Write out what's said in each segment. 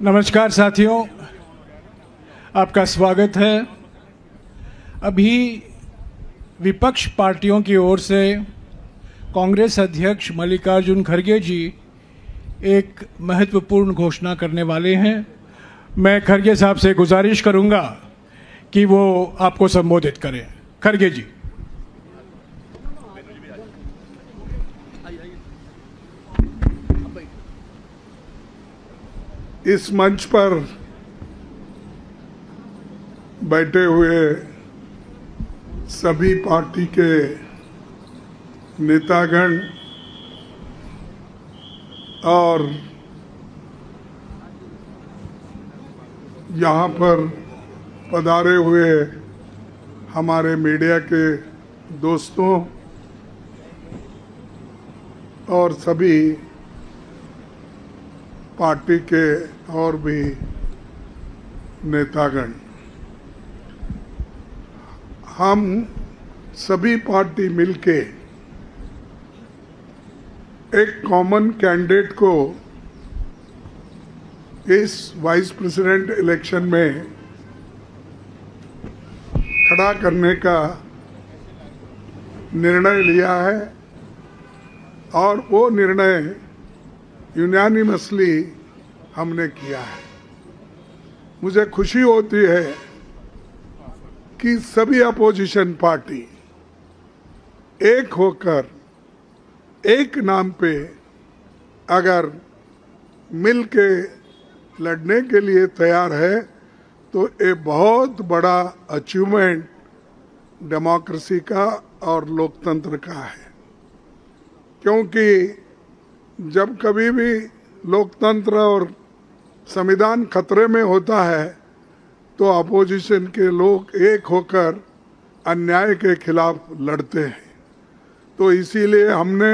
नमस्कार साथियों, आपका स्वागत है। अभी विपक्ष पार्टियों की ओर से कांग्रेस अध्यक्ष मल्लिकार्जुन खड़गे जी एक महत्वपूर्ण घोषणा करने वाले हैं। मैं खड़गे साहब से गुजारिश करूंगा कि वो आपको संबोधित करें। खड़गे जी। इस मंच पर बैठे हुए सभी पार्टी के नेतागण और यहाँ पर पधारे हुए हमारे मीडिया के दोस्तों और सभी पार्टी के और भी नेतागण, हम सभी पार्टी मिलके एक कॉमन कैंडिडेट को इस वाइस प्रेसिडेंट इलेक्शन में खड़ा करने का निर्णय लिया है और वो निर्णय यूनानिमसली हमने किया है। मुझे खुशी होती है कि सभी अपोजिशन पार्टी एक होकर एक नाम पे अगर मिल के लड़ने के लिए तैयार है तो ये बहुत बड़ा अचीवमेंट डेमोक्रेसी का और लोकतंत्र का है। क्योंकि जब कभी भी लोकतंत्र और संविधान खतरे में होता है तो अपोजिशन के लोग एक होकर अन्याय के खिलाफ लड़ते हैं। तो इसीलिए हमने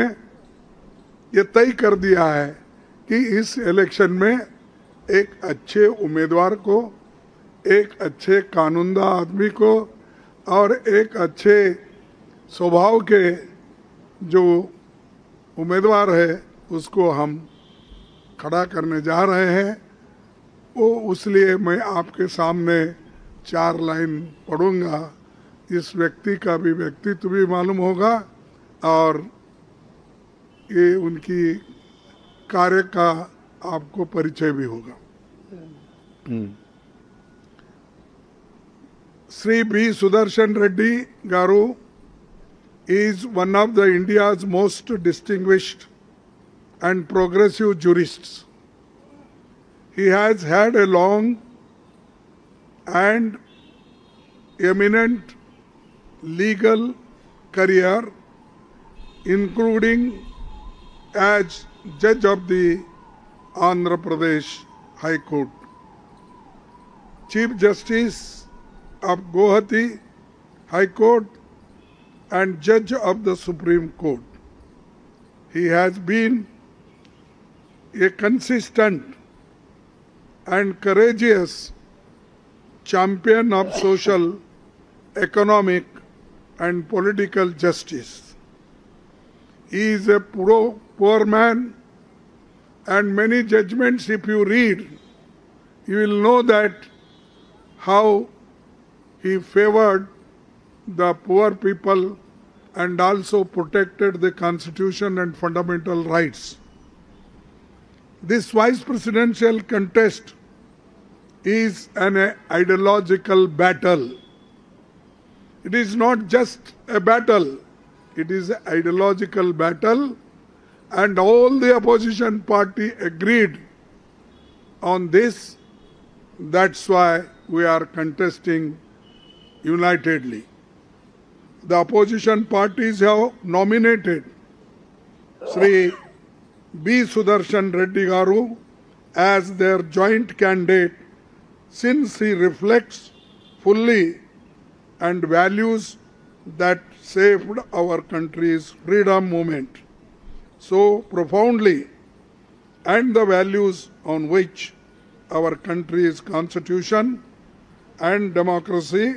ये तय कर दिया है कि इस इलेक्शन में एक अच्छे उम्मीदवार को, एक अच्छे कानूनदा आदमी को और एक अच्छे स्वभाव के जो उम्मीदवार है उसको हम खड़ा करने जा रहे हैं। वो उसलिए मैं आपके सामने 4 लाइन पढ़ूंगा। इस व्यक्ति का भी व्यक्तित्व भी मालूम होगा और ये उनकी कार्य का आपको परिचय भी होगा। Shri B Sudarshan Reddy garu is one of the India's most distinguished and progressive jurists. He has had a long and eminent legal career, including as judge of the Andhra Pradesh High Court, Chief Justice of Guwahati High Court, and Judge of the Supreme Court. He has been a consistent and courageous champion of social, economic, and political justice. He is a poor man, and many judgments, if you read, you will know that how he favored the poor people and also protected the constitution and fundamental rights. This vice presidential contest is an ideological battle. It is not just a battle, it is an ideological battle, and all the opposition party agreed on this. That's why we are contesting unitedly. The opposition parties have nominated Sri B. Sudarshan Reddy Garu as their joint candidate since he reflects fully and values that saved our country's freedom movement so profoundly and the values on which our country's constitution and democracy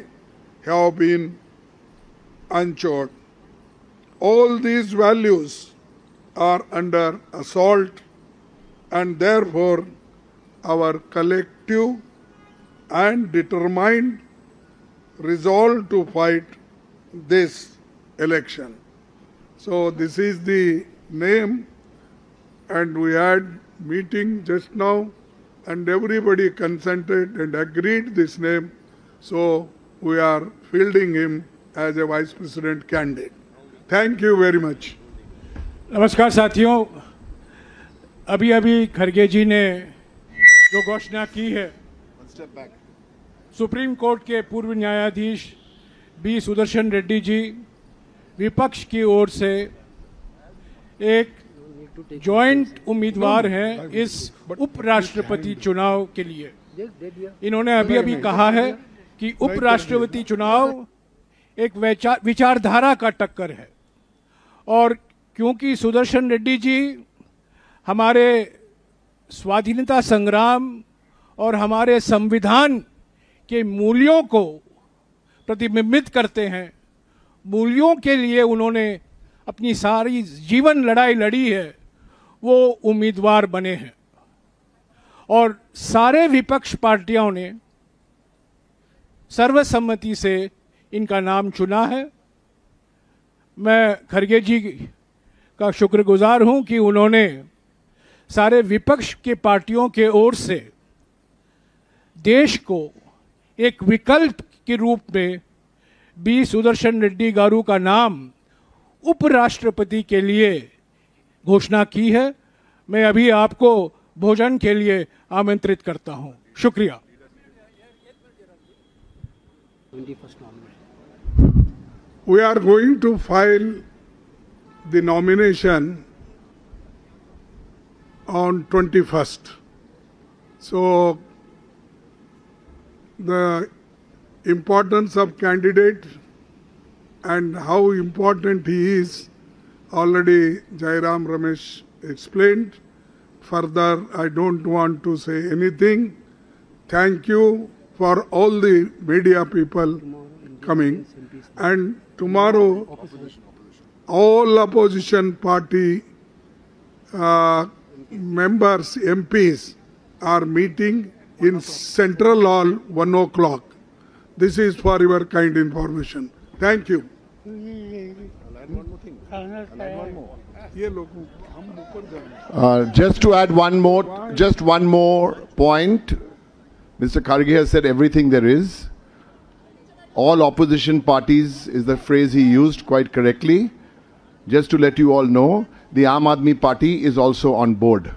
have been unchanged. All these values are under assault and therefore our collective and determined resolve to fight this election. So this is the name, and we had meeting just now and everybody consented and agreed this name. So we are fielding him as a vice president candidate. Thank you very much. नमस्कार साथियों, अभी अभी खड़गे जी ने जो घोषणा की है, सुप्रीम कोर्ट के पूर्व न्यायाधीश बी सुदर्शन रेड्डी जी विपक्ष की ओर से एक जॉइंट उम्मीदवार हैं इस उपराष्ट्रपति चुनाव के लिए। इन्होंने अभी अभी कहा है कि उपराष्ट्रपति चुनाव एक विचारधारा का टक्कर है, और क्योंकि सुदर्शन रेड्डी जी हमारे स्वाधीनता संग्राम और हमारे संविधान के मूल्यों को प्रतिबिंबित करते हैं, मूल्यों के लिए उन्होंने अपनी सारी जीवन लड़ाई लड़ी है, वो उम्मीदवार बने हैं। और सारे विपक्ष पार्टियों ने सर्वसम्मति से इनका नाम चुना है। मैं खड़गे जी का शुक्रगुजार हूं कि उन्होंने सारे विपक्ष के पार्टियों के ओर से देश को एक विकल्प के रूप में बी सुदर्शन रेड्डी गारू का नाम उपराष्ट्रपति के लिए घोषणा की है। मैं अभी आपको भोजन के लिए आमंत्रित करता हूं। शुक्रिया। We are going to file the nomination on 21st. So the importance of candidate and how important he is already Jairam Ramesh explained. Further, I don't want to say anything. Thank you for all the media people coming. And tomorrow, all opposition party members, MPs, are meeting in Central Hall 1 o'clock. This is for your kind information. Thank you. Just to add one more point. Mr. Kharge has said everything there is. All opposition parties is the phrase he used quite correctly. Just to let you all know, the Aam Aadmi Party is also on board.